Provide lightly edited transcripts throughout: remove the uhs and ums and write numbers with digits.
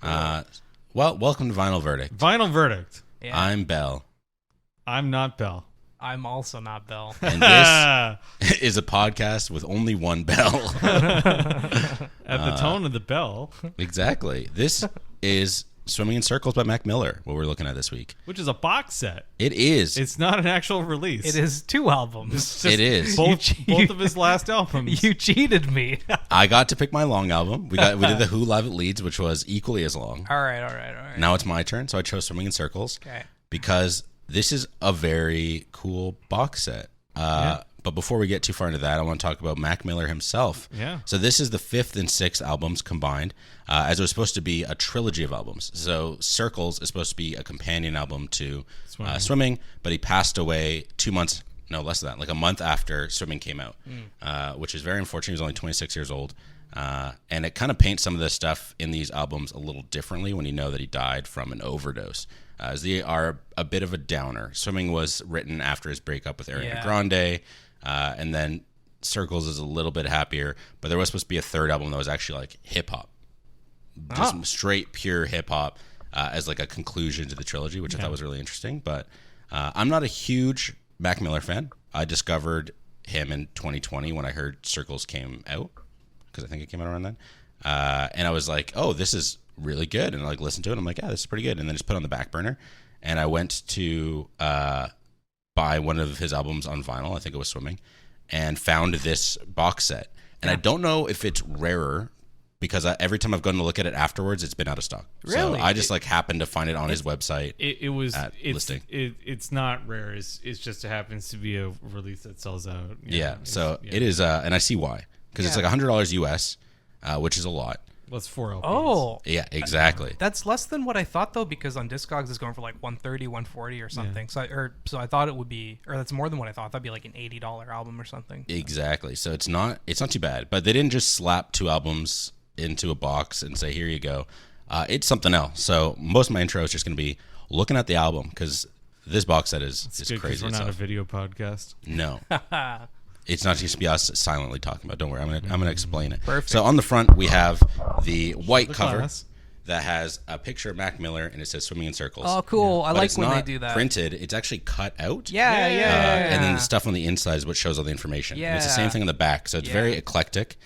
Well, welcome to Vinyl Verdict. Vinyl Verdict. Yeah. I'm Bell. I'm not Bell. I'm also not Bell. And this is a podcast with only one bell. At the tone of the bell. Exactly. This is Swimming in Circles by Mac Miller, what we're looking at this week. Which is a box set. It is. It's not an actual release. It is 2 albums. It's It is. Both of his last albums. You cheated me. I got to pick my long album. We did the Who Live at Leeds, which was equally as long. All right. Now it's my turn, so I chose Swimming in Circles. Okay. Because this is a very cool box set. But before we get too far into that, I want to talk about Mac Miller himself. Yeah. So this is the 5th and 6th albums combined, as it was supposed to be a trilogy of albums. So Circles is supposed to be a companion album to Swimming, but he passed away 2 months, no, less than that, like a month after Swimming came out, which is very unfortunate. He was only 26 years old. And it kind of paints some of the stuff in these albums a little differently when you know that he died from an overdose. As they are a bit of a downer. Swimming was written after his breakup with Ariana Grande, and then Circles is a little bit happier, but there was supposed to be a third album that was actually like hip-hop. Just straight, pure hip-hop as like a conclusion to the trilogy, which I thought was really interesting. But I'm not a huge Mac Miller fan. I discovered him in 2020 when I heard Circles came out, because I think it came out around then. And I was like, oh, this is really good. And I like listened to it. I'm like, yeah, this is pretty good. And then just put it on the back burner. And I went to buy one of his albums on vinyl. I think it was Swimming, and found this box set. And I don't know if it's rarer because every time I've gone to look at it afterwards, it's been out of stock. Really? So I just happened to find it on his website. Listing. It's not rare. It's just it happens to be a release that sells out. It is, and I see why, because it's like $100 US, which is a lot. Well, it's 4 LPs. Oh. Yeah, exactly. That's less than what I thought, though, because on Discogs it's going for like 130, 140 or something. Yeah. So I thought it would be, or that's more than what I thought. That'd be like an $80 album or something. Exactly. So it's not too bad. But they didn't just slap 2 albums into a box and say, here you go. It's something else. So most of my intro is just going to be looking at the album, because this box set is crazy. We're not a video podcast. No. It's not just be us silently talking about. Don't worry, I'm gonna explain it. Perfect. So on the front we have the white cover class. that has a picture of Mac Miller and it says Swimming in Circles. Oh, cool. I But like it's when not they do that. printed. It's actually cut out. Yeah. And then the stuff on the inside is what shows all the information. And it's the same thing on the back. So it's very eclectic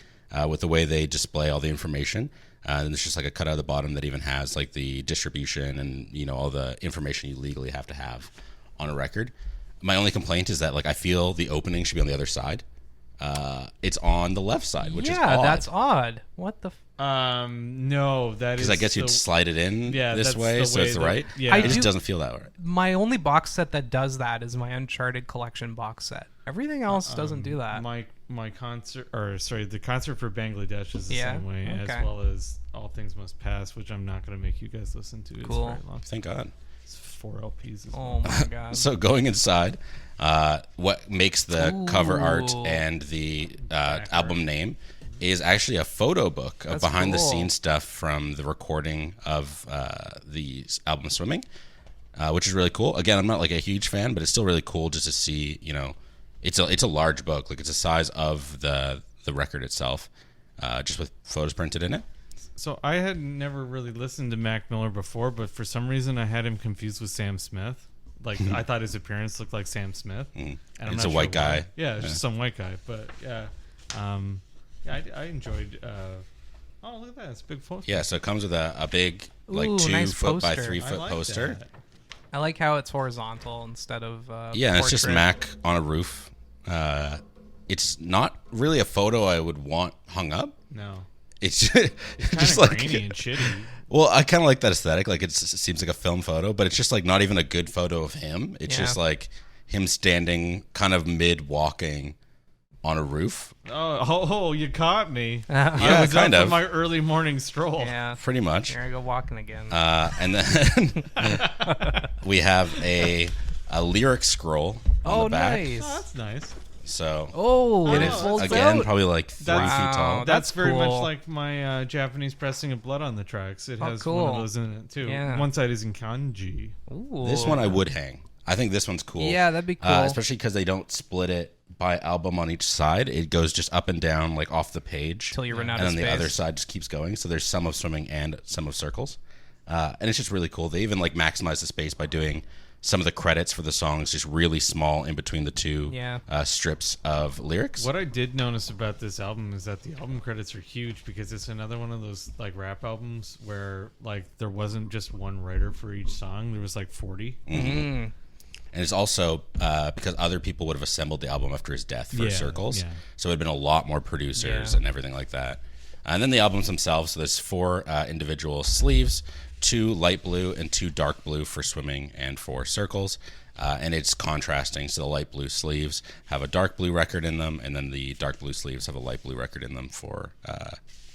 with the way they display all the information. And there's just like a cut out of the bottom that even has like the distribution and all the information you legally have to have on a record. My only complaint is that like I feel the opening should be on the other side. It's on the left side, which is odd. That's odd. What the? No, that is because I guess you'd slide it in this way, so it's right. Yeah, it just doesn't feel that way. My only box set that does that is my Uncharted collection box set. Everything else doesn't do that. My concert, the concert for Bangladesh is the same way, as well as All Things Must Pass, which I'm not going to make you guys listen to. It's Cool. very long. Thank God. It's 4 LPs. Oh my God. So going inside, what makes the cover art and the album name is actually a photo book of behind the scenes stuff from the recording of the album Swimming, which is really cool. Again, I'm not like a huge fan, but it's still really cool just to see, it's a large book. Like it's the size of the record itself, just with photos printed in it. So I had never really listened to Mac Miller before, but for some reason I had him confused with Sam Smith. Like I thought his appearance looked like Sam Smith. And I'm it's not a white guy. Why. Yeah, it's just some white guy. But I enjoyed. Oh, look at that! It's a big poster. Yeah, so it comes with a big like 2 nice foot by poster. 3 foot poster. That. I like how it's horizontal instead of and it's just Mac on a roof. It's not really a photo I would want hung up. No. It's just like grainy and shitty. Well, I kind of like that aesthetic. Like it seems like a film photo, but it's just like not even a good photo of him. It's just like him standing kind of mid walking on a roof. Oh, you caught me. Yeah, I was kind up of. for my early morning stroll. Yeah. Pretty much. Here I go walking again. And then we have a lyric scroll on the back. Nice. Oh, that's nice. So it is folds again out. probably like 3 feet tall. That's very cool. much like my Japanese pressing of blood on the tracks. It has one cool. of those in it too. Yeah. One side is in kanji. Ooh. This one I would hang. I think this one's cool. Yeah, that'd be cool. Especially because they don't split it by album on each side. It goes just up and down, like off the page. Till you run out and of then space. the other side just keeps going. So there's some of swimming and some of circles. And it's just really cool. They even like maximize the space by doing some of the credits for the songs just really small in between the two strips of lyrics. What I did notice about this album is that the album credits are huge because it's another one of those like rap albums where like there wasn't just one writer for each song. There was like 40. Mm-hmm. And it's also because other people would have assembled the album after his death for Circles. Yeah. So it had been a lot more producers and everything like that. And then the albums themselves, so there's 4 individual sleeves, 2 light blue and 2 dark blue for swimming and for circles. And it's contrasting. So the light blue sleeves have a dark blue record in them, and then the dark blue sleeves have a light blue record in them for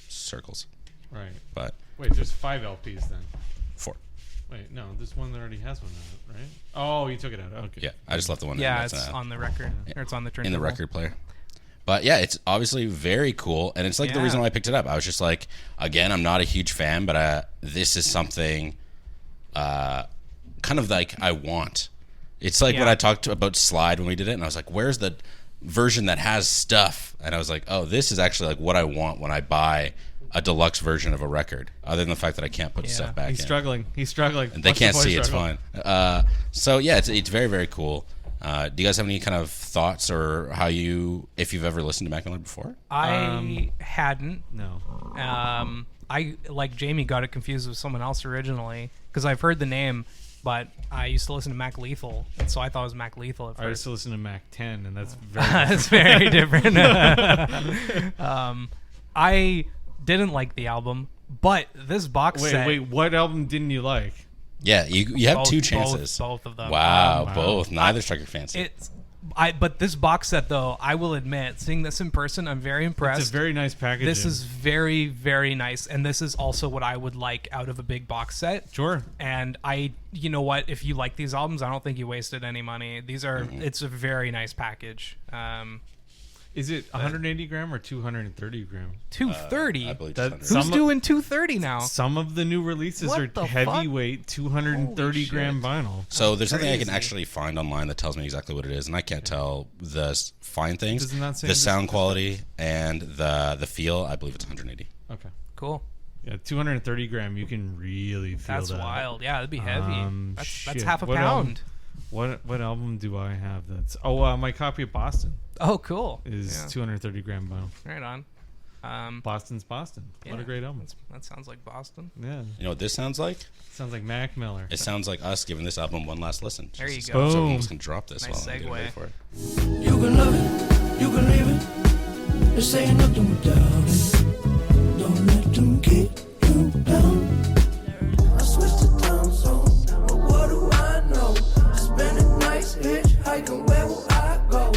circles. Right. But wait, there's 5 LPs then? 4. Wait, no, there's one that already has one on it, right? Oh, you took it out. Okay. Yeah, I just left the one in. Yeah, it's on the record. Or it's on the turntable. In the record player. But yeah, it's obviously very cool, and it's like the reason why I picked it up. I was just like, again, I'm not a huge fan, but this is something kind of like I want. It's like when I talked about Slide when we did it, and I was like, where's the version that has stuff? And I was like, oh, this is actually like what I want when I buy a deluxe version of a record, other than the fact that I can't put stuff back in. He's struggling. And they can't see. It's fine. So yeah, it's very, very cool. Do you guys have any kind of thoughts or if you've ever listened to Mac Miller before? I hadn't. No. I, like Jamie, got it confused with someone else originally because I've heard the name, but I used to listen to Mac Lethal, and so I thought it was Mac Lethal at first. I used to listen to Mac 10, and that's very that's very different. I didn't like the album, but this box set... Wait, what album didn't you like? Yeah, you have 2 chances. Both of them. Wow, both. Neither struck your fancy. But this box set, though, I will admit, seeing this in person, I'm very impressed. It's a very nice package. This is very, very nice, and this is also what I would like out of a big box set. Sure. And you know what? If you like these albums, I don't think you wasted any money. These are, it's a very nice package. Is it 180 gram or 230 gram? 230. I believe Who's doing 230 now? Some of the new releases are heavyweight 230 gram vinyl. So there's something I can actually find online that tells me exactly what it is, and I can't tell the fine things. Does it not say the sound quality and the feel? I believe it's 180. Okay. Cool. Yeah, 230 gram. You can really feel That's that. wild. Yeah, that'd be heavy. That's half a What pound. What album do I have that's... Oh, my copy of Boston Oh, cool. is 230 gram vinyl. Right on. Boston's Boston. What a great album. That sounds like Boston. Yeah. You know what this sounds like? Sounds like Mac Miller. It sounds like us giving this album one last listen. There you go. Boom. So everyone can drop this Nice while I'm getting ready segue. for it. You can love it, you can leave it. This ain't nothing without it. Don't let them keep you down. I switched to town zone, but what do I know? Spending nights hitchhiking, where will I go?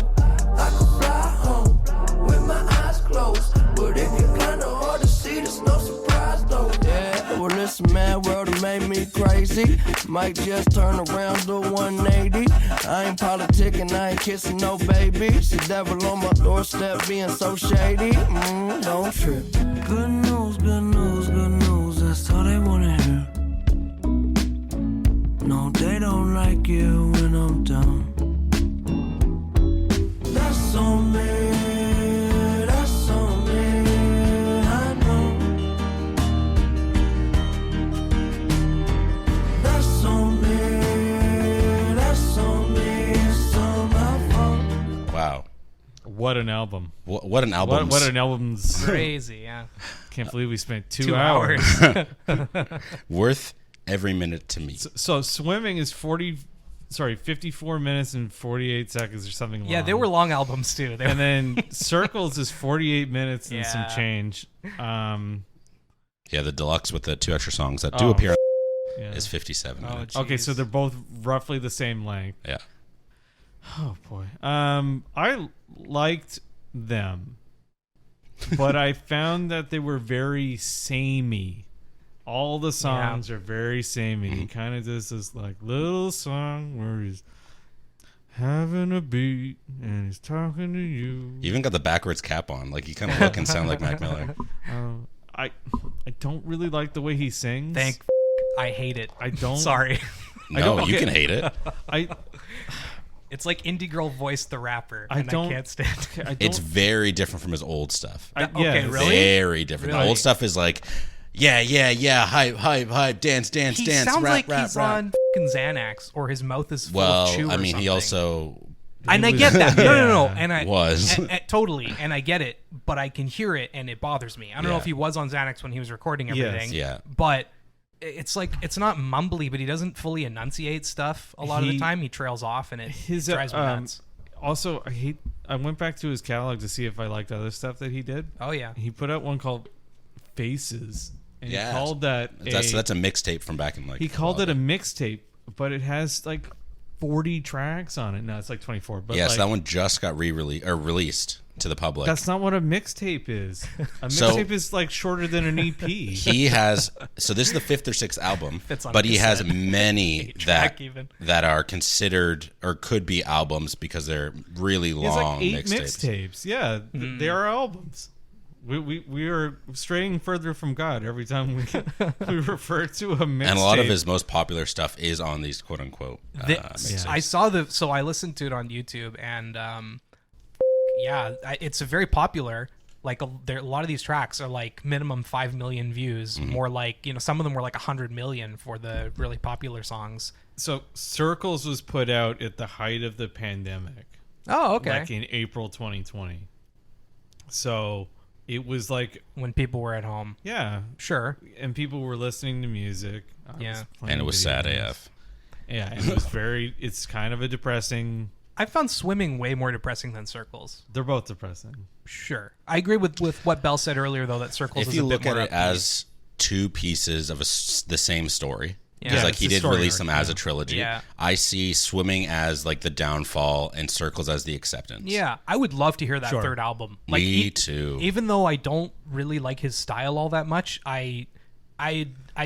I could fly home with my eyes closed, but if you're kinda hard to see, there's no surprise though. Yeah, well this mad world have made me crazy. Might just turn around to 180. I ain't politicking, I ain't kissing no babies. The devil on my doorstep being so shady. Don't trip. Good news, good news, good news. That's all they wanna hear. No, they don't like it when I'm down. That's on me. That's on me. I know. That's on me. That's on me. It's on my fault. Wow. What an album. What an album. What an album's... Crazy, yeah. Can't believe we spent 2 2 hours. Worth every minute to me. So swimming is 54 minutes and 48 seconds or something long. Yeah, they were long albums too. And then Circles is 48 minutes and some Yeah. change. Yeah, the deluxe with the 2 extra songs that do appear Yeah. is 57 minutes. Okay, so jeez. they're both roughly the same length. Yeah. Oh boy. I liked them, but I found that they were very samey. All the songs are very samey. He kind of does this like little song where he's having a beat and he's talking to you. You even got the backwards cap on. Like, you kind of look and sound like Mac Miller. I don't really like the way he sings. I hate it. I don't. Sorry. No, you can hate it. It's like Indie Girl voiced the rapper, I and I can't stand it. It's very different from his old stuff. Okay, really? Very different. Really? The old stuff is like, yeah, hype, dance, He dance, sounds rap, like rap, he's rap. on fucking Xanax, or his mouth is full of chew Well, I or mean, he something. also And I get that. No. Yeah. And I was. totally, and I get it, but I can hear it, and it bothers me. I don't know Yeah. if he was on Xanax when he was recording everything. Yeah. But it's like it's not mumbly, but he doesn't fully enunciate stuff a lot of the time. He trails off, and it drives me nuts. Also, I went back to his catalog to see if I liked other stuff that he did. Oh yeah, He put out one called Faces, and Yeah. he called that that's a mixtape from back in like. he called it a mixtape, but it has like 40 tracks on it. No, it's like 24. But Yes, like, that one just got released to the public. that's not what a mixtape is. A So- mixtape is like shorter than an EP. He has so this is the 5th or 6th album, Fits on but a he has cassette. many track even. that are considered or could be albums because they're really He has long like 8 mixtapes. mixtapes. Yeah, they are albums. We are straying further from God every time we refer to a mixtape. And a lot of his most popular stuff is on these quote unquote mixtapes. I saw so I listened to it on YouTube, and it's very popular. Like a lot of these tracks are like minimum 5 million views, more like some of them were like 100 million for the really popular songs. So Circles was put out at the height of the pandemic. Oh, okay. Like in April 2020. So it was like, When people were at home, yeah, sure. and people were listening to music. I was Yeah. playing And it was sad video games. AF. Yeah, and it was it's kind of a depressing. I found Swimming way more depressing than Circles. They're both depressing. Sure, I agree with what Bell said earlier, though, that Circles If is you a bit look at more it upbeat. as two pieces of the same story, because Yeah, like it's he a did story release arc, them as yeah. a trilogy. Yeah. I see Swimming as like the downfall and Circles as the acceptance. Yeah, I would love to hear that Sure. third album. Like, Me too. Even though I don't really like his style all that much, I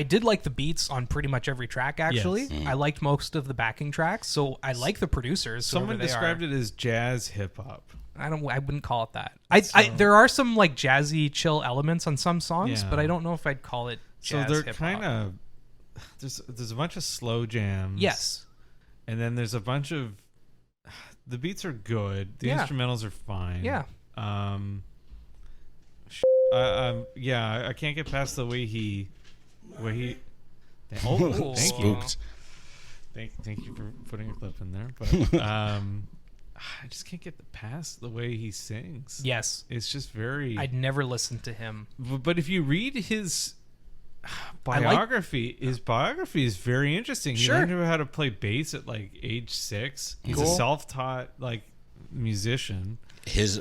did like the beats on pretty much every track. Actually, Yes. Mm-hmm. I liked most of the backing tracks, so I like the producers. Someone described it as jazz hip hop. I wouldn't call it that. I there are some like jazzy, chill elements on some songs, Yeah. but I don't know if I'd call it So jazz they're hip-hop. kind of there's a bunch of slow jams. Yes. And then there's a bunch of the beats are good. The Yeah. instrumentals are fine. Yeah. I can't get past the way he. Oh, thank you. Spooked. Thank you for putting a clip in there. But I just can't get past the way he sings. Yes. It's just very. I'd never listened to him. But if you read his I like- biography, his biography is very interesting. He Sure. learned how to play bass at like age 6. He's Cool. a self-taught like musician. His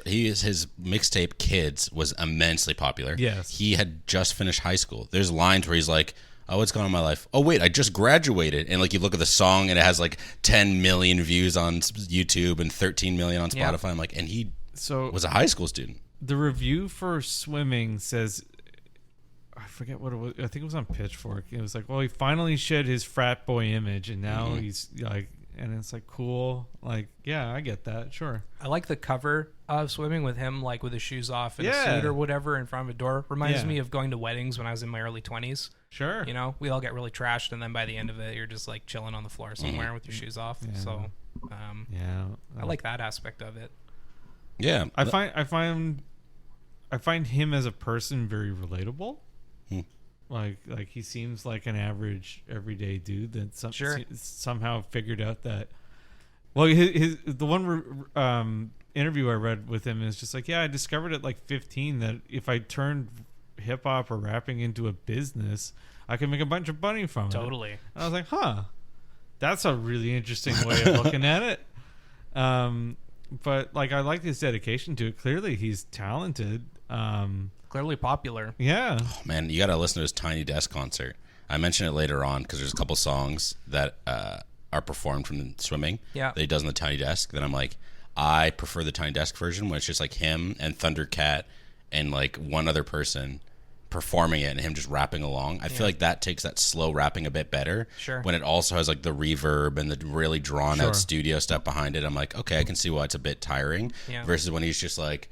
mixtape Kids was immensely popular. Yes. He had just finished high school. There's lines where he's like, "Oh, what's going on in my life? Oh, wait, I just graduated." And like you look at the song and it has like 10 million views on YouTube and 13 million on Yeah. Spotify. I'm like, and he So was a high school student. the review for Swimming says, I forget what it was. I think it was on Pitchfork. It was like, well, he finally shed his frat boy image, and now he's like, and it's like cool. Like, yeah, I get that. Sure. I like the cover of Swimming with him, like with his shoes off and Yeah. a suit or whatever in front of a door. Reminds Yeah. me of going to weddings when I was in my early 20s. Sure. You know, we all get really trashed, and then by the end of it, you're just like chilling on the floor somewhere with your shoes off. Yeah. So, Yeah. I like that aspect of it. Yeah. I find him as a person very relatable. Like he seems like an average everyday dude that Sure. somehow figured out that. Well, the one interview I read with him is just like, yeah, I discovered at like 15 that if I turned hip hop or rapping into a business, I could make a bunch of money from it. Totally. And I was like, huh, that's a really interesting way of looking at it. But like, I like his dedication to it. Clearly, he's talented. Clearly popular. Yeah. Man, you got to listen to his Tiny Desk concert. I mention it later on because there's a couple songs that are performed from Swimming Yeah. that he does on the Tiny Desk. Then I'm like, I prefer the Tiny Desk version when it's just like him and Thundercat and like one other person performing it and him just rapping along. I feel like that takes that slow rapping a bit better. Sure. When it also has like the reverb and the really drawn Sure. out studio stuff behind it, I'm like, okay, I can see why it's a bit tiring. Yeah. Versus when he's just like,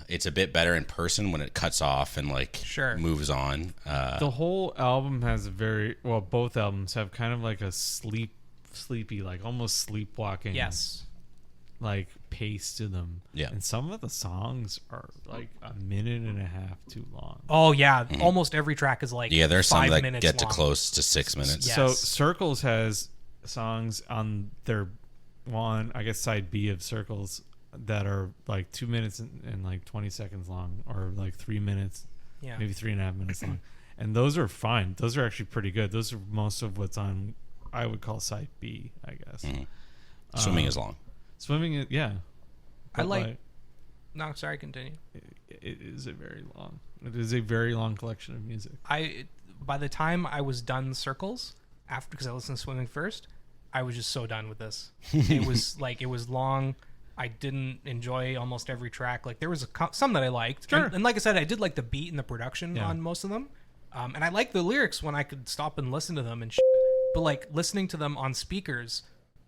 It's a bit better in person when it cuts off and like moves on. The whole album has both albums have kind of like a sleepy, like almost sleepwalking. Yes. Like pace to them. Yeah. And some of the songs are like a minute and a half too long. Oh yeah, almost every track is like there's some that get to long. close to 6 minutes. Yes. So Circles has songs on their side B of Circles that are like 2 minutes and like 20 seconds long, or like 3 minutes, maybe 3.5 minutes long. And those are fine. Those are actually pretty good. Those are most of what's on, I would call side B, I guess. Swimming is long. Swimming is, yeah. I like. No, sorry. Continue. It is a very long. It is a very long collection of music. By the time I was done Circles, because I listened to Swimming first, I was just so done with this. It was like, it was long. I didn't enjoy almost every track. Like there was some that I liked, and like I said, I did like the beat and the production on most of them. And I like the lyrics when I could stop and listen to them and shit. But like listening to them on speakers,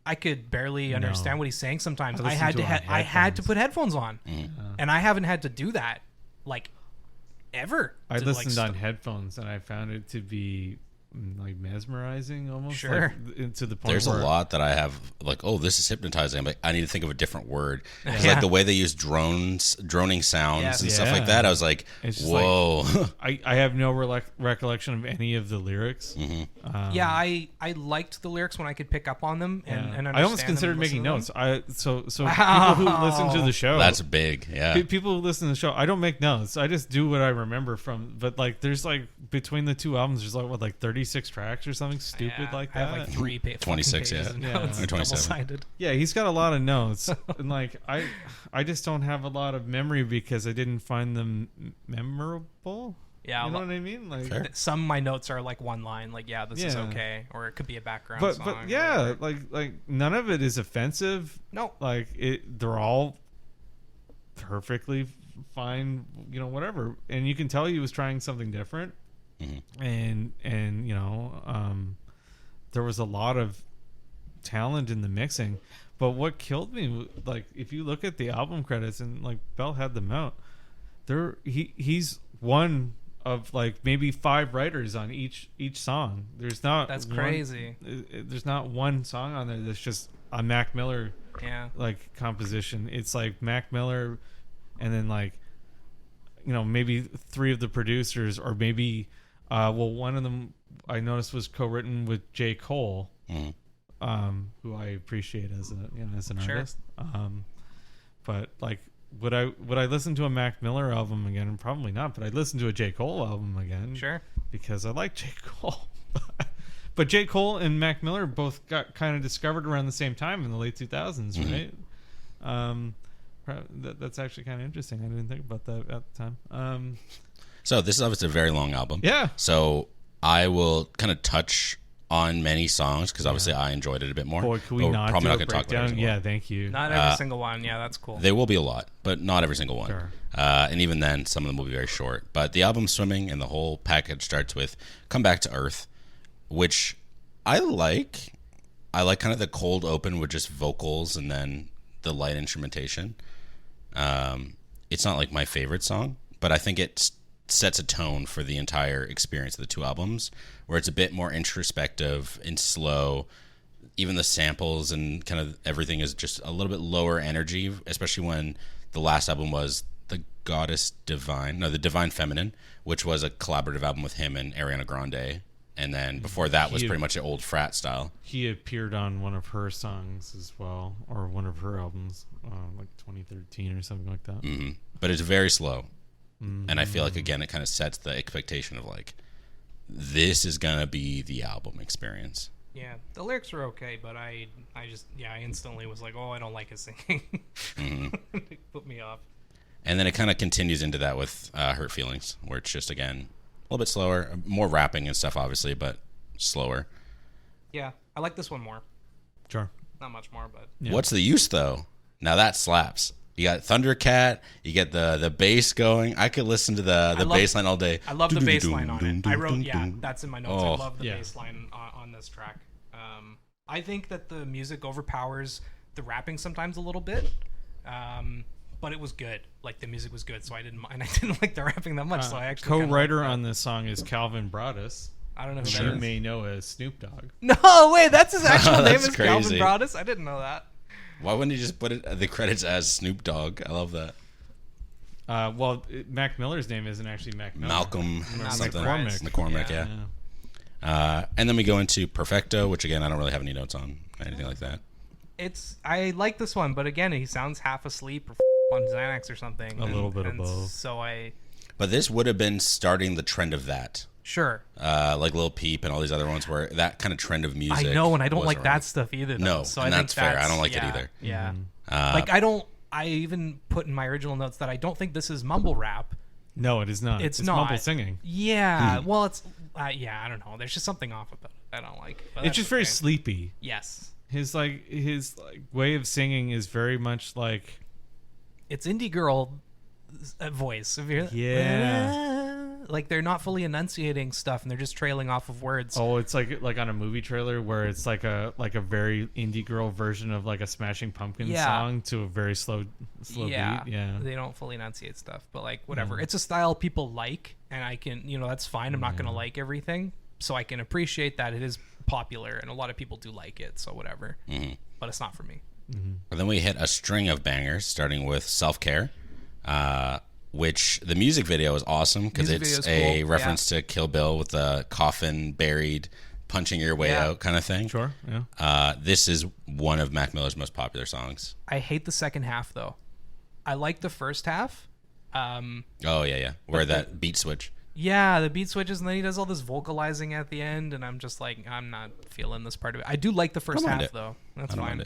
I could barely understand what he's saying sometimes. I had to put headphones on. And I haven't had to do that like ever. I listened on headphones and I found it to be like mesmerizing almost. Like, to the point there's a lot that I have like, oh, this is hypnotizing, but I need to think of a different word. Like the way they use droning sounds and stuff like that, I was like, whoa. Like, I have no recollection of any of the lyrics. I liked the lyrics when I could pick up on them and understand I almost considered making notes. So people who listen to the show, that's big. People who listen to the show, I don't make notes. I just do what I remember from. But like, there's like between the two albums, there's like 36 tracks or something stupid like that. I have like 26, or 27. Yeah, he's got a lot of notes, and like I just don't have a lot of memory because I didn't find them memorable. Yeah, you know what I mean. Like some of my notes are like one line, like this is okay, or it could be a background song. But yeah, like none of it is offensive. No, like they're all perfectly fine. You know, whatever, and you can tell he was trying something different. And you know, there was a lot of talent in the mixing, but what killed me, like if you look at the album credits, and like Bell had them out there, he's one of like maybe 5 writers on each song. There's not crazy. There's not one song on there that's just a Mac Miller like composition. It's like Mac Miller, and then like, you know, maybe 3 of the producers, or maybe one of them I noticed was co-written with J. Cole, who I appreciate as an artist. But like, would I listen to a Mac Miller album again? Probably not. But I'd listen to a J. Cole album again. Sure. Because I like J. Cole. But J. Cole and Mac Miller both got kind of discovered around the same time in the late 2000s, right? That's actually kind of interesting. I didn't think about that at the time. So this is obviously a very long album. Yeah. So I will kind of touch on many songs because obviously I enjoyed it a bit more. Boy, can we not probably do not a going to talk about breakdown? every Yeah, thank you. Not every single one. Yeah, that's cool. There will be a lot, but not every single one. Sure. And even then, some of them will be very short. But the album Swimming and the whole package starts with Come Back to Earth, which I like. I like kind of the cold open with just vocals and then the light instrumentation. It's not like my favorite song, but I think it sets a tone for the entire experience of the 2 albums, where it's a bit more introspective and slow. Even the samples and kind of everything is just a little bit lower energy, especially when the last album was the Divine Feminine, which was a collaborative album with him and Ariana Grande. And then before that was pretty much an old frat style. He appeared on one of her songs as well, or one of her albums, like 2013 or something like that. Mm-hmm. But it's very slow. Mm-hmm. And I feel like, again, it kind of sets the expectation of like, this is going to be the album experience. Yeah, the lyrics are okay, but I instantly was like, oh, I don't like his singing. It put me off. And then it kind of continues into that with Hurt Feelings, where it's just, again, a little bit slower, more rapping and stuff, obviously, but slower. Yeah, I like this one more. Sure. Not much more, but... Yeah. What's the use, though? Now that slaps. You got Thundercat, you get the bass going. I could listen to the bass line all day. I love the bass line on it. I wrote, that's in my notes. I love the bass line on this track. I think that the music overpowers the rapping sometimes a little bit. But it was good. Like, the music was good, so I didn't mind. I didn't like the rapping that much, so I actually co-writer on this song is Calvin Broadus. I don't know who You that is. may know as Snoop Dogg. No, wait, that's his actual name is crazy. Calvin Broadus? I didn't know that. Why wouldn't he just put the credits as Snoop Dogg? I love that. Well, Mac Miller's name isn't actually Mac Miller. Malcolm something. McCormick. Yeah. And then we go into Perfecto, which again I don't really have any notes on anything like that. I like this one, but again, he sounds half asleep or on Xanax or something. A little bit of both. So But this would have been starting the trend of that. Sure. Like Lil Peep and all these other ones where that kind of trend of music. I know, and I don't was like around. that stuff either. Though. No, so and I that's think fair. I don't like it either. Yeah. Mm-hmm. Like I even put in my original notes that I don't think this is mumble rap. No, it is not. It's not. not. Mumble singing. Yeah. Well, it's I don't know. There's just something off about it. I don't like. But It's just very okay. sleepy. Yes. His way of singing is very much like It's indie girl voice. Like they're not fully enunciating stuff and they're just trailing off of words. Oh, it's like on a movie trailer where it's like a very indie girl version of like a Smashing Pumpkins song to a very slow beat. Yeah. They don't fully enunciate stuff, but like whatever. It's a style people like, and I can, that's fine. I'm not going to like everything, so I can appreciate that it is popular and a lot of people do like it, so whatever. Mm-hmm. But it's not for me. And then we hit a string of bangers, starting with Self Care, which the music video is awesome because Music it's video's a cool, reference to Kill Bill with the coffin buried, punching your way out kind of thing. Sure. Yeah. This is one of Mac Miller's most popular songs. I hate the second half though. I like the first half. Oh yeah, where that beat switch. Yeah, the beat switches, and then he does all this vocalizing at the end, and I'm just like, I'm not feeling this part of it. I do like the first half though. That's fine.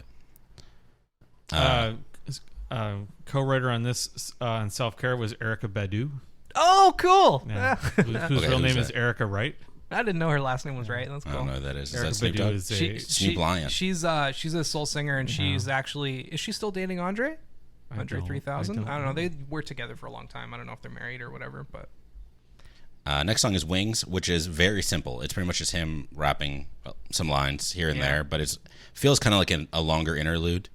Co-writer on this on Self Care was Erica Badu. Oh, cool! Yeah. Whose real name is Erica Wright. I didn't know her last name was right. That's cool. I don't know who that is. Is Erica that Snoop Badu Dogg? is Snoop Lion. She's a soul singer, and she's actually, is she still dating Andre? Andre 3000? I don't know. They were together for a long time. I don't know if they're married or whatever, but. Next song is Wings, which is very simple. It's pretty much just him rapping some lines here and there, but it feels kind of like a longer interlude.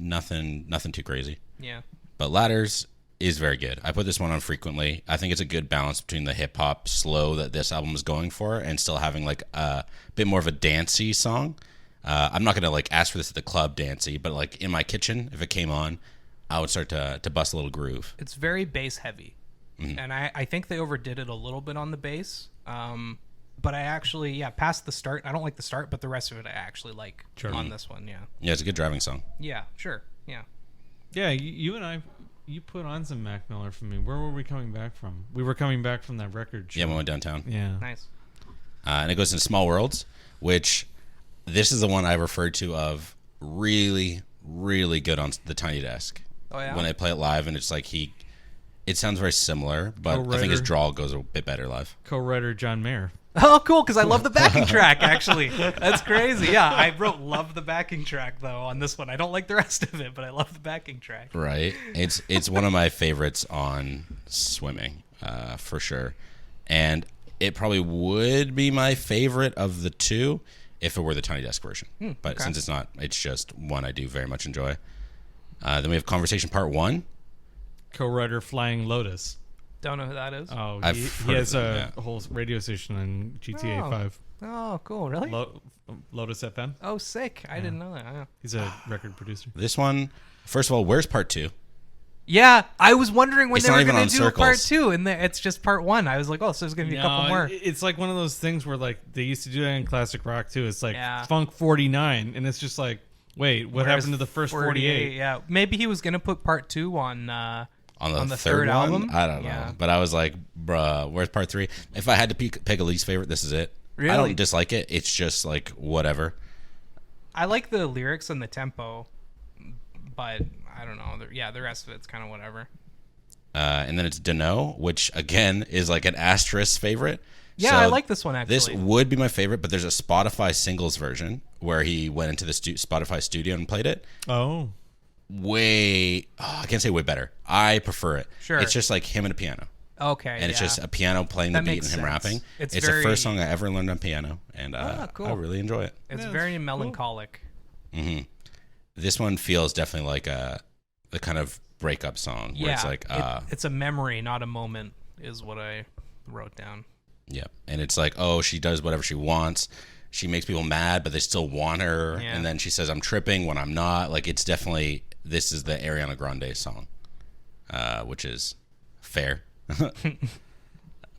Nothing too crazy. Yeah. But Ladders is very good. I put this one on frequently. I think it's a good balance between the hip hop slow that this album is going for and still having like a bit more of a dancey song. I'm not gonna like ask for this at the club dancey, but like in my kitchen, if it came on, I would start to bust a little groove. It's very bass heavy. And I think they overdid it a little bit on the bass. But I actually, past the start, I don't like the start, but the rest of it I actually like on this one, Yeah, it's a good driving song. Yeah, sure, yeah. Yeah, you and I, you put on some Mac Miller for me. Where were we coming back from? We were coming back from that record show. Yeah, we went downtown. Yeah. Nice. And it goes into Small Worlds, which this is the one I referred to of really, really good on the Tiny Desk. Oh, yeah? When I play it live, and it's like it sounds very similar, but I think his drawl goes a bit better live. Co-writer John Mayer. Oh, cool, because I love the backing track, actually. That's crazy. Yeah, I wrote love the backing track, though, on this one. I don't like the rest of it, but I love the backing track. Right. It's one of my favorites on Swimming, for sure. And it probably would be my favorite of the two if it were the Tiny Desk version. But since it's not, it's just one I do very much enjoy. Then we have Conversation Part 1. Co-writer Flying Lotus. Don't know who that is. Oh, I've he heard has of a them, whole radio station on GTA 5. Oh, cool. Really? Lotus FM. Oh, sick. I didn't know that. Yeah. He's a record producer. This one, first of all, where's Part 2? Yeah, I was wondering when It's they not were even going on to do a part Circles. 2, and it's just part 1. I was like, oh, so there's going to be a couple more. It's like one of those things where like they used to do that in classic rock too. It's like Yeah. Funk 49, and it's just like, wait, what Whereas happened to the first 48? Yeah, maybe he was going to put part 2 on On the third one? album? I don't know. Yeah. But I was like, bruh, where's Part 3? If I had to pick a least favorite, this is it. I Really? don't dislike it. It's just like, whatever. I like the lyrics and the tempo, but I don't know. The rest of it's kind of whatever. And then it's Dano, which, again, is like an asterisk favorite. Yeah, So I like this one, actually. This would be my favorite, but there's a Spotify singles version where he went into the Spotify studio and played it. Oh, I can't say way better. I prefer it. Sure. It's just like him and a piano. Okay, And it's just a piano playing That the beat makes and him sense. rapping. It's It's very- the first song I ever learned on piano, and cool. I really enjoy it. It's Yeah, very it's cool. melancholic. This one feels definitely like a the kind of breakup song where it's like it's a memory, not a moment, is what I wrote down. Yeah, and it's like, oh, she does whatever she wants. She makes people mad, but they still want her. Yeah. And then she says, I'm tripping when I'm not. Like, it's definitely, this is the Ariana Grande song, which is fair.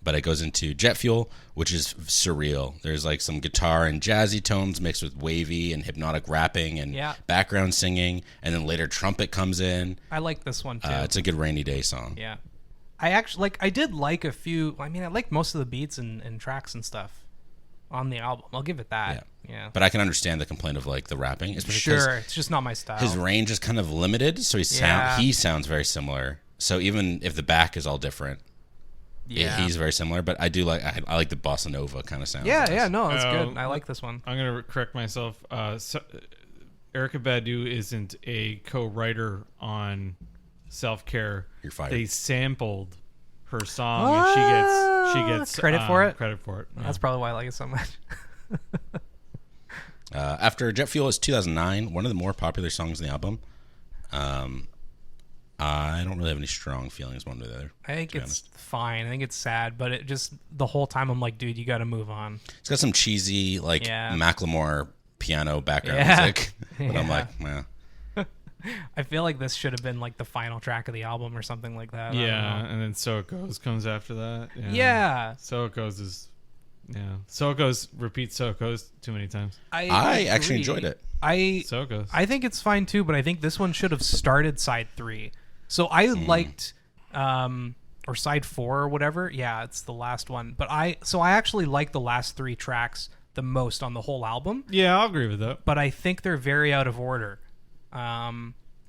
But it goes into Jet Fuel, which is surreal. There's like some guitar and jazzy tones mixed with wavy and hypnotic rapping and background singing. And then later trumpet comes in. I like this one too. It's a good rainy day song. Yeah. I did like a few. I mean, I like most of the beats and tracks and stuff on the album. I'll give it that. Yeah. But I can understand the complaint of like the rapping. Sure, it's just not my style. His range is kind of limited, so he sounds very similar. So even if the back is all different, he's very similar. But I do like I like the bossa nova kind of sound. Yeah, no, that's good. I like this one. I'm gonna correct myself. Erykah Badu isn't a co-writer on Self-Care. You're fired. They sampled her song, and she gets credit for it. Credit for it. That's probably why I like it so much. After Jet Fuel is 2009, one of the more popular songs in the album. I don't really have any strong feelings one way or the other. I think it's fine. I think it's sad, but it just the whole time I'm like, dude, you got to move on. It's got some cheesy like Macklemore piano background music, but I'm like, yeah. I feel like this should have been like the final track of the album or something like that. Yeah, and then So It Goes comes after that. Yeah. So It Goes is, So It Goes, repeat So It Goes too many times. I actually enjoyed it. So It Goes. I think it's fine too, but I think this one should have started side 3. So I liked, or side 4 or whatever. Yeah, it's the last one. But I actually like the last 3 tracks the most on the whole album. Yeah, I'll agree with that. But I think they're very out of order.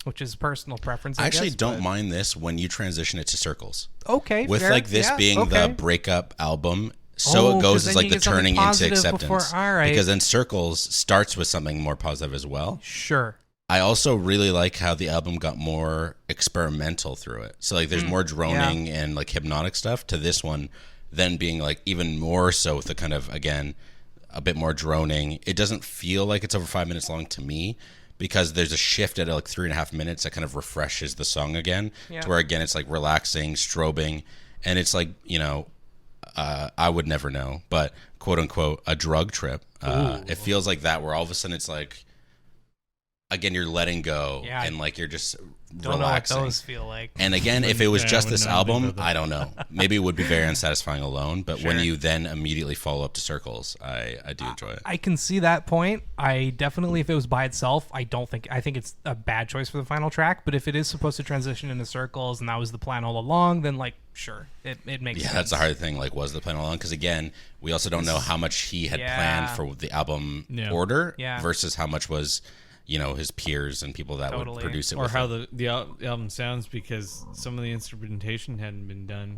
Which is personal preference. I actually guess, don't mind this when you transition it to Circles. Okay, with fair. like this being the breakup album, So It Goes is like the turning into acceptance. All right. Because then Circles starts with something more positive as well. Sure. I also really like how the album got more experimental through it. So like there's more droning and like hypnotic stuff to this one, then being like even more so with the kind of, again, a bit more droning. It doesn't feel like it's over 5 minutes long to me, because there's a shift at like 3.5 minutes that kind of refreshes the song again, to where again it's like relaxing, strobing, and it's like, you know, I would never know, but quote unquote a drug trip. It feels like that, where all of a sudden it's like, again, you're letting go and like you're just relaxing. Don't know what those feel like. And again, if it was just this album, I don't know. Maybe it would be very unsatisfying alone. But when you then immediately follow up to Circles, I do enjoy it. I can see that point. I definitely, if it was by itself, I think it's a bad choice for the final track. But if it is supposed to transition into Circles and that was the plan all along, then like, sure, it makes sense. Yeah, that's the hard thing. Like, was the plan all along? Because again, we also don't know how much he had planned for the album order versus how much was, you know, his peers and people that would produce it, or with how him. the album sounds, because some of the instrumentation hadn't been done.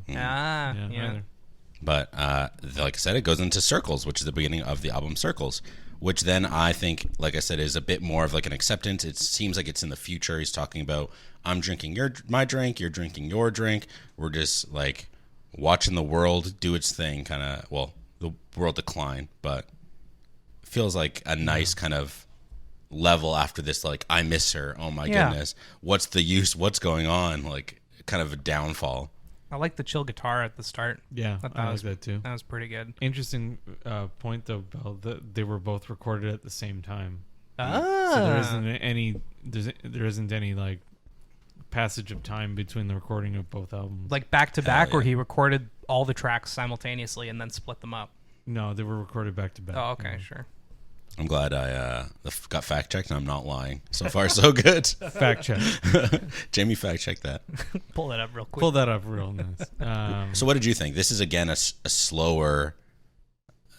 But like I said, it goes into Circles, which is the beginning of the album Circles, which then I think, like I said, is a bit more of like an acceptance. It seems like it's in the future. He's talking about, I'm drinking my drink, you're drinking your drink. We're just like watching the world do its thing, kind of, well, the world decline, but it feels like a nice kind of level after this, like, I miss her, oh my goodness, what's the use, what's going on, like kind of a downfall. I like the chill guitar at the start. I like that too. That was pretty good. Interesting point though, Belle, that they were both recorded at the same time. So there isn't any like passage of time between the recording of both albums, like back to back, where he recorded all the tracks simultaneously and then split them up. No, they were recorded back to back. Oh, okay, sure. I'm glad I got fact checked and I'm not lying. So far, so good. Fact check. Jamie fact checked that. Pull that up real quick. Pull that up real nice. So what did you think? This is again a slower,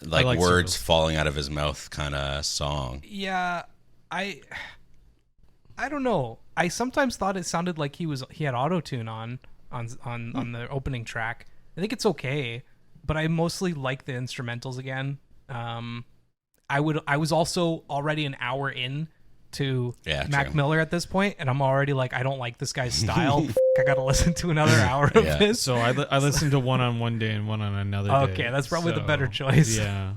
like words Circles falling out of his mouth kind of song. Yeah, I don't know. I sometimes thought it sounded like he had auto-tune on the opening track. I think it's okay, but I mostly like the instrumentals again. I was also already an hour in to Mac Miller at this point, and I'm already like, I don't like this guy's style. I gotta listen to another hour of this. So I listened to one on one day and one on another day. Okay, that's probably the better choice. Yeah.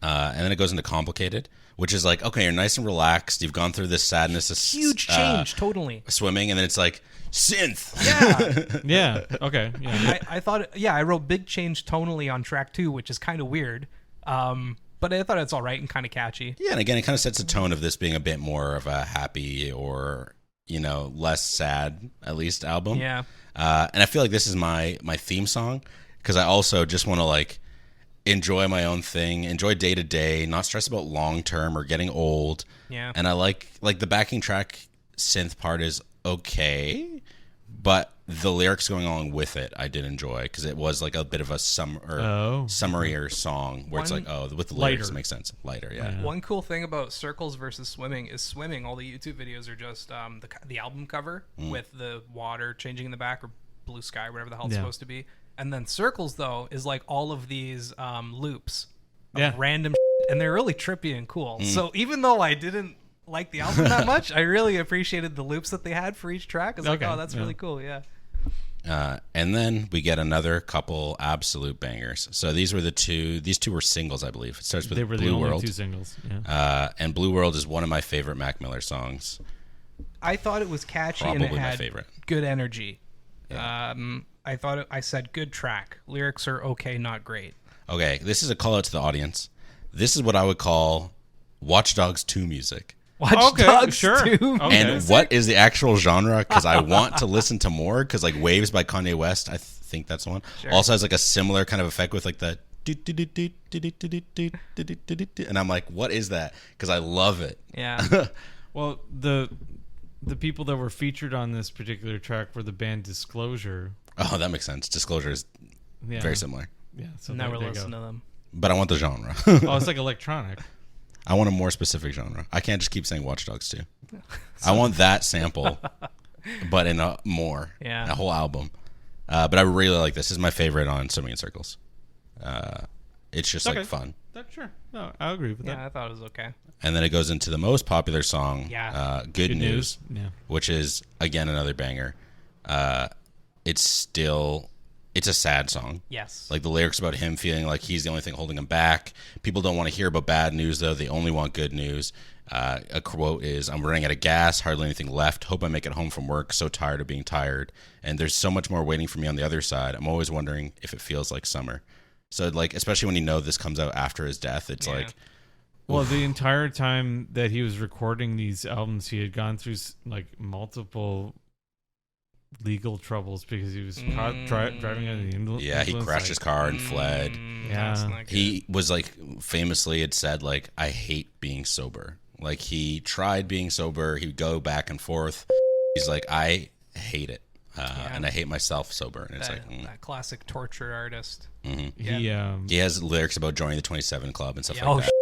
And then it goes into Complicated, which is like, okay, you're nice and relaxed. You've gone through this sadness of Huge change, totally. swimming, and then it's like synth. Yeah. Yeah. Okay. Yeah. I thought, I wrote big change tonally on track 2, which is kind of weird. But I thought it's all right and kind of catchy. Yeah, and again, it kind of sets a tone of this being a bit more of a happy or, less sad, at least, album. Yeah. And I feel like this is my theme song, because I also just want to, like, enjoy my own thing, enjoy day to day, not stress about long term or getting old. Yeah. And I like the backing track synth part is okay, but the lyrics going along with it I did enjoy, because it was like a bit of a summarier song where it's like, with the lyrics Lighter. it makes sense. Lighter, yeah. One cool thing about circles versus swimming is swimming. All the YouTube videos are just the album cover with the water changing in the back, or blue sky, whatever the hell it's supposed to be. And then circles, though, is like all of these loops of random shit, and they're really trippy and cool. So even though I didn't like the album that much, I really appreciated the loops that they had for each track. I was like, oh, that's really cool, yeah. And then we get another couple absolute bangers. So these two were singles, I believe. It starts with They were Blue the only World. 2 singles. Yeah. And Blue World is one of my favorite Mac Miller songs. I thought it was catchy and Probably it my had favorite. good energy. I said good track. Lyrics are okay, not great. Okay, this is a call out to the audience. This is what I would call Watch Dogs 2 music. Watch Dogs sure. 2. Okay. And what is the actual genre? Because I want to listen to more. Because like Waves by Kanye West, I think that's the one. Sure. Also has like a similar kind of effect with like the and I'm like, what is that? Because I love it. Yeah. Well, the people that were featured on this particular track were the band Disclosure. Oh, that makes sense. Disclosure is very similar. Yeah. So Never there you listened go. to them. But I want the genre. Oh, it's like electronic. I want a more specific genre. I can't just keep saying Watch Dogs 2. I want that sample, but in a whole album. But I really like this. This is my favorite on Swimming in Circles. It's just like fun. Sure. No, I agree with Yeah, that. I thought it was okay. And then it goes into the most popular song, Good News, Yeah. which is, again, another banger. It's a sad song. Yes. Like the lyrics about him feeling like he's the only thing holding him back. People don't want to hear about bad news, though. They only want good news. A quote is, I'm running out of gas, hardly anything left. Hope I make it home from work, so tired of being tired. And there's so much more waiting for me on the other side. I'm always wondering if it feels like summer. So, like, especially when you know this comes out after his death, it's like... Well, the entire time that he was recording these albums, he had gone through like multiple legal troubles because he was caught driving under the influence. Yeah, he crashed his car and fled. That's not good. He was like, famously had said, like, I hate being sober. Like, he tried being sober. He'd go back and forth. He's like, I hate it. And I hate myself sober. And it's that classic torture artist. He has lyrics about joining the 27 Club and stuff Yeah, like that.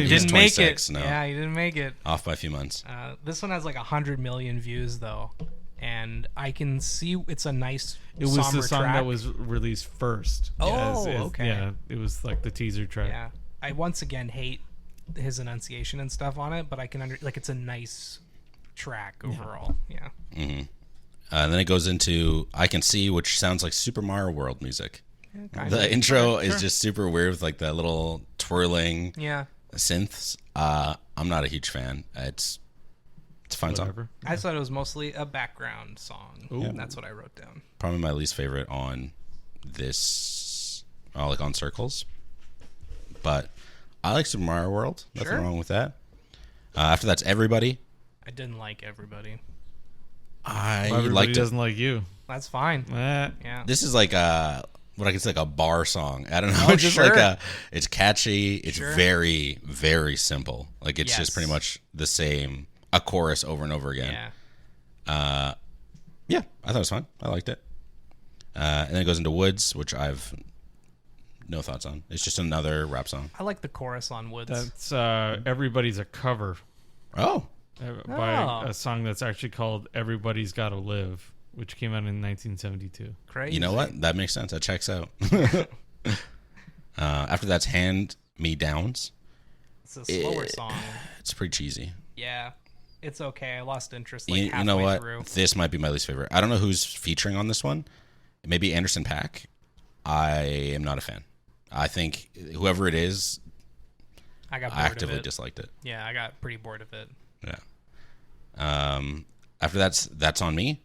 He Didn't make it. 26, no. Yeah, he didn't make it. Off by a few months. This one has like 100 million views though, and I can see it's a nice. It was the somber song track. that was released first. Oh, okay. Yeah, it was like the teaser track. Yeah, I once again hate his enunciation and stuff on it, but I can it's a nice track overall. Yeah. And then it goes into I Can See, which sounds like Super Mario World music. The intro is just super weird with like the little twirling synths. I'm not a huge fan. It's a fun song. I thought it was mostly a background song. Ooh. That's what I wrote down. Probably my least favorite on this, like on Circles. But I like Super Mario World. Nothing wrong with that. After that's Everybody. I didn't like Everybody. Everybody liked doesn't like you. That's fine. Yeah. This is like what I consider like a bar song. I don't know. Oh, It's just like it's catchy. It's very, very simple. Like it's just pretty much the same, a chorus over and over again. Yeah. I thought it was fun. I liked it. And then it goes into Woods, which I've no thoughts on. It's just another rap song. I like the chorus on Woods. That's Everybody's a cover Oh. by a song that's actually called Everybody's Gotta Live, which came out in 1972. Crazy. You know what? That makes sense. That checks out. After that's Hand Me Downs. It's a slower song. It's pretty cheesy. Yeah. It's okay. I lost interest like You halfway know what? through. This might be my least favorite. I don't know who's featuring on this one. Maybe Anderson .Paak. I am not a fan. I think whoever it is I got I bored actively of it. disliked it. Yeah, I got pretty bored of it. Yeah. After that's on me.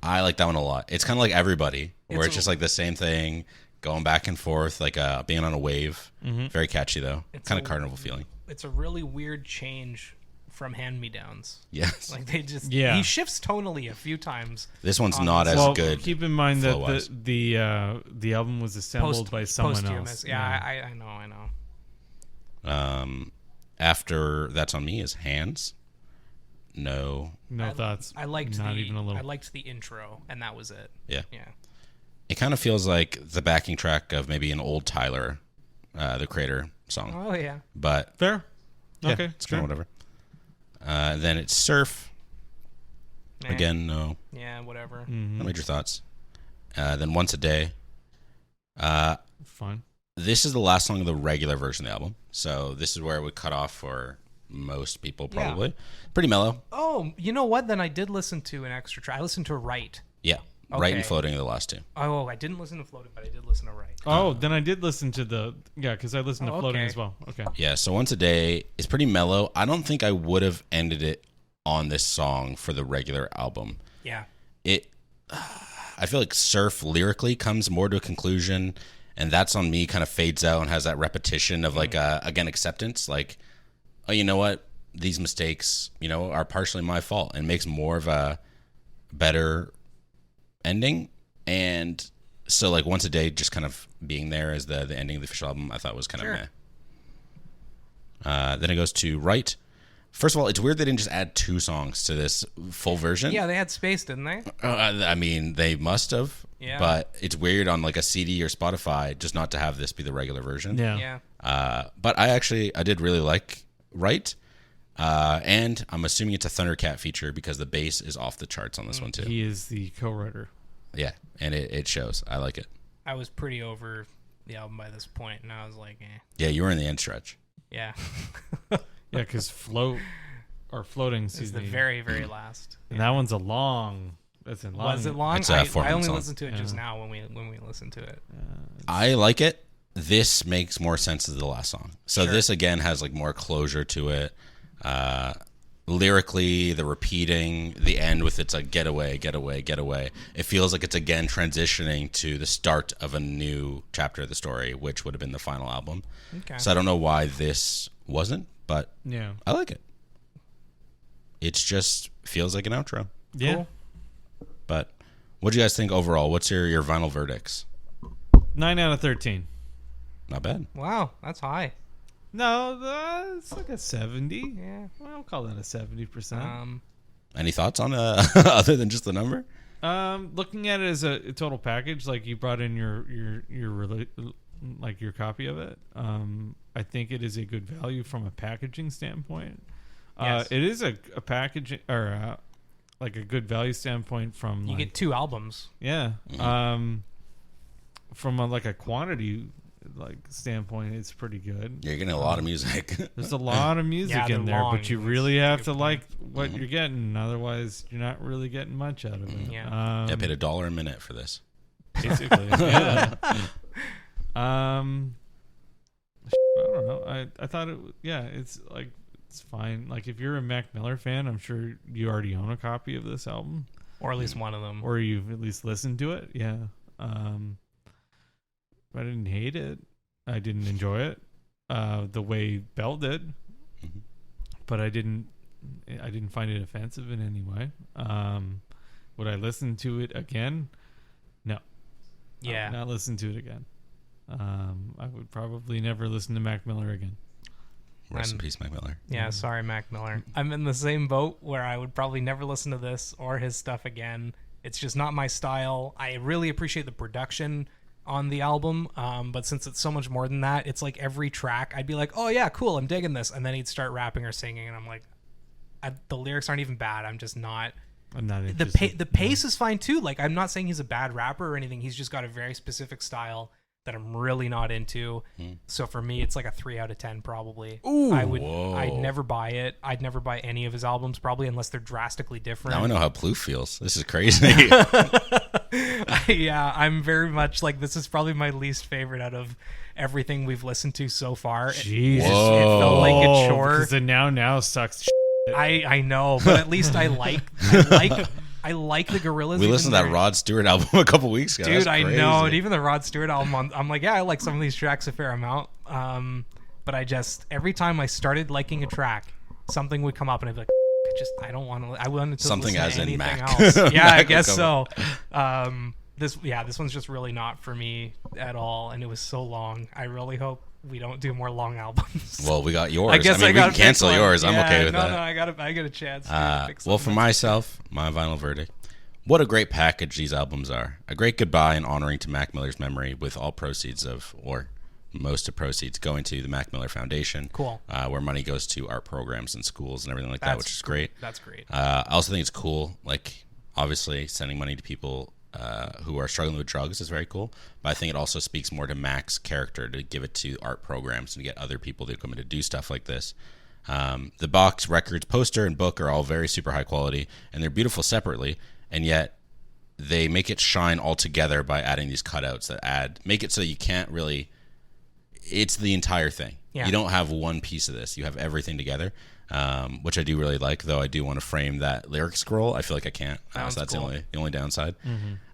I like that one a lot. It's kind of like Everybody, where it's just like the same thing, going back and forth, like being on a wave. Very catchy though. Kind of carnival feeling. It's a really weird change from Hand-Me-Downs. Yes. Like they just Yeah. he shifts tonally a few times. This one's not as Well, good. keep in mind that flow-wise. the album was assembled by someone Posthumous. else. Yeah, I know. After That's on Me is Hands. No. thoughts. I liked not the even a little. I liked the intro, and that was it. Yeah. Yeah. It kind of feels like the backing track of maybe an old Tyler, the Creator song. Oh yeah. But Fair. yeah, Okay, it's sure. kind of whatever. Then it's Surf. Nah. Again, no. Yeah, whatever. Mm-hmm. What made your thoughts? Then Once a Day. Fun. This is the last song of the regular version of the album. So this is where it would cut off for most people, probably. Pretty mellow. Oh, you know what? Then I did listen to an extra track. I listened to Right. Yeah. Right and Okay. Floating are the last two. Oh, I didn't listen to Floating, but I did listen to Right. Oh, then I did listen to because I listened to Oh, Floating okay. as well. Okay. Yeah, so Once a Day is pretty mellow. I don't think I would have ended it on this song for the regular album. Yeah. I feel like Surf lyrically comes more to a conclusion, and That's on Me kind of fades out and has that repetition of like again acceptance, like, oh, you know what, these mistakes, are partially my fault, and makes more of a better ending. And so like Once a Day just kind of being there as the ending of the official album, I thought was kind Sure. of meh. Then it goes to Right. First of all, it's weird they didn't just add 2 songs to this full version. Yeah, they had space, didn't they? I mean, they must have. Yeah. But it's weird on like a CD or Spotify just not to have this be the regular version. Yeah. Yeah. But I did really like Right. And I'm assuming it's a Thundercat feature because the bass is off the charts on this one too. He is the co-writer. Yeah, and it shows. I like it. I was pretty over the album by this point, and I was like, eh. Yeah, you were in the end stretch. Yeah. Yeah, because Floating, It's excuse the me. very, very last. And that one's a long. That's a long. Was it long? It's a 4-minute I only song. listened to it just now when we listened to it. I like it. This makes more sense as the last song. So Sure. this again has like more closure to it. Lyrically, the repeating, the end with it's like get away, get away, get away. It feels like it's again transitioning to the start of a new chapter of the story, which would have been the final album. Okay. So I don't know why this wasn't, but Yeah. I like it. It just feels like an outro. Yeah. Cool. But what do you guys think overall? What's your final verdicts? 9 out of 13. Not bad. Wow, that's high. No, it's like a 70. Yeah. Well, I'll call that a 70%. Any thoughts on other than just the number? Looking at it as a total package, like you brought in your like your copy of it. I think it is a good value from a packaging standpoint. Yes. It is a packaging or like a good value standpoint from You like, get 2 albums. yeah. From a quantity like standpoint, it's pretty good. You're getting a lot of music. There's a lot of music Yeah, in they're there, long. but you That's really a have good to point. like what you're getting. Otherwise, you're not really getting much out of it. Yeah. I paid $1 a minute for this. Basically. Yeah. I don't know. I thought it. Yeah, it's like it's fine. Like if you're a Mac Miller fan, I'm sure you already own a copy of this album, Or at least one of them. or you've at least listened to it. Yeah. But I didn't hate it. I didn't enjoy it the way Bell did, but I didn't find it offensive in any way. Would I listen to it again? No. Yeah. I would not listen to it again. I would probably never listen to Mac Miller again. Rest in peace, Mike Miller. Yeah, sorry, Mac Miller. I'm in the same boat where I would probably never listen to this or his stuff again. It's just not my style. I really appreciate the production on the album, but since it's so much more than that, it's like every track I'd be like, oh yeah, cool, I'm digging this, and then he'd start rapping or singing, and I'm like, the lyrics aren't even bad. I'm just not. I'm not interested. The pace is fine too. Like, I'm not saying he's a bad rapper or anything. He's just got a very specific style that I'm really not into. So for me, it's like a 3 out of 10 probably. I'd never buy it. I'd never buy any of his albums probably unless they're drastically different. Now I know how Plouffe feels. This is crazy. Yeah, I'm very much like, this is probably my least favorite out of everything we've listened to so far. Jesus. It felt like a chore. Because the now sucks. I know, but at least I like the Gorillaz. We listened to that Rod Stewart album a couple weeks ago. Dude, That's I crazy. know. And even the Rod Stewart album, I'm like, yeah, I like some of these tracks a fair amount. But I just, every time I started liking a track, something would come up and I'd be like, I don't want to. I wanted to Something listen as to in anything Mac. else. Yeah, I Mac guess will so. This one's just really not for me at all, and it was so long. I really hope we don't do more long albums. Well, we got yours. I guess mean, I we gotta can cancel pick one. yours. I'm Yeah, okay with no, that. No, I got a chance. To pick Well, for something. myself, my vinyl verdict. What a great package these albums are. A great goodbye and honoring to Mac Miller's memory, with all proceeds or most of proceeds going to the Mac Miller Foundation. Cool. Where money goes to art programs and schools and everything like that, which is great. That's great. I also think it's cool, like, obviously sending money to people who are struggling with drugs is very cool, but I think it also speaks more to Mac's character to give it to art programs and to get other people to come in to do stuff like this. The box, records, poster, and book are all very super high quality, and they're beautiful separately, and yet they make it shine all together by adding these cutouts that make it so you can't really, it's the entire thing. Yeah. You don't have one piece of this, you have everything together. Which I do really like, though I do want to frame that lyric scroll. I feel like I can't. So that's cool. the only downside.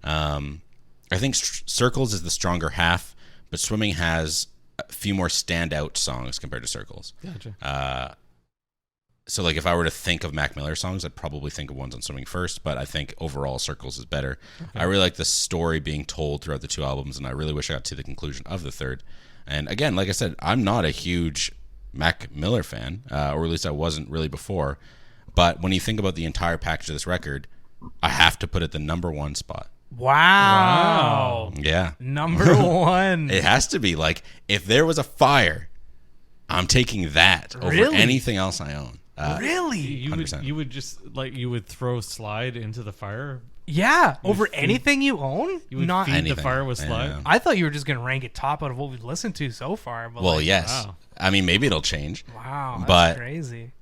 I think Circles is the stronger half, but Swimming has a few more standout songs compared to Circles. Gotcha. So, like, if I were to think of Mac Miller songs, I'd probably think of ones on Swimming first, but I think overall Circles is better. Okay. I really like the story being told throughout the two albums, and I really wish I got to the conclusion of the third. And again, like I said, I'm not a huge Mac Miller fan, or at least I wasn't really before. But when you think about the entire package of this record, I have to put it the number one spot. Wow. Yeah. Number one. It has to be. Like, if there was a fire, I'm taking that over Really? anything else I own. Really? You would just like you would throw Slide into the fire. Yeah. Over anything you own? You would Not feed anything. the fire with Slide. Yeah. I thought you were just gonna rank it top out of what we've listened to so far. But Well, like, yes. Wow. I mean, maybe it'll change. Wow. That's But- crazy.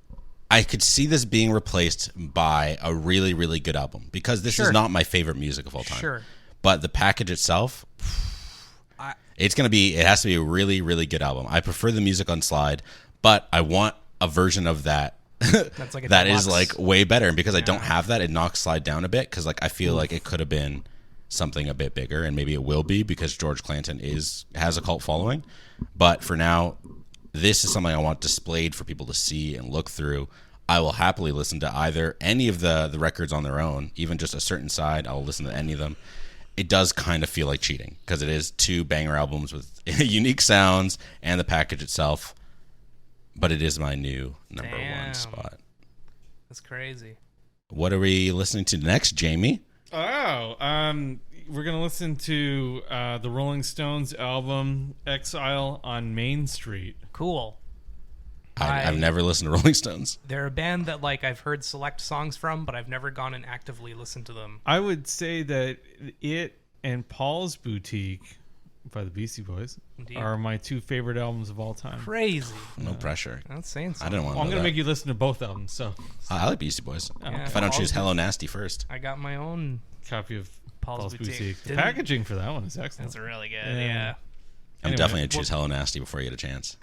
I could see this being replaced by a really, really good album, because this Sure. is not my favorite music of all time. Sure. But the package itself, it has to be a really, really good album. I prefer the music on Slide, but I want a version of that That's like a that is deluxe. like way better. And because I don't have that, it knocks Slide down a bit, because like I feel like it could have been something a bit bigger, and maybe it will be, because George Clanton has a cult following. But for now, this is something I want displayed for people to see and look through. I will happily listen to any of the records on their own, even just a certain side. I'll listen to any of them. It does kind of feel like cheating, because it is two banger albums with unique sounds and the package itself. But it is my new number one spot. That's crazy. What are we listening to next, Jamie? Oh, we're gonna listen to the Rolling Stones album "Exile on Main Street." Cool. I've never listened to Rolling Stones. They're a band that like I've heard select songs from, but I've never gone and actively listened to them. I would say that it and Paul's Boutique by the Beastie Boys Indeed. are my two favorite albums of all time. Crazy. No pressure. That's saying I something. didn't want Well, to I'm gonna make you listen to both albums. So I like Beastie Boys. Yeah, If I don't Paul's choose Hello Nasty first. I got my own. copy of Paul's Paul's Boutique. Boutique. The Didn't- packaging for that one is excellent. That's really good. Yeah. Yeah. I'm Anyway, definitely going to choose Hello Nasty before you get a chance.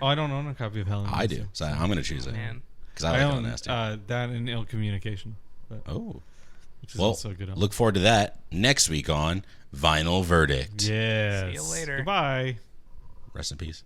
Oh, I don't own a copy of Helen. I do. So I'm going to choose it. Man. Because I I like Hello own Nasty. that and Ill Communication, Oh. which is Well, also a good album. look forward to that next week on Vinyl Verdict. Yes. See you later. Goodbye. Rest in peace.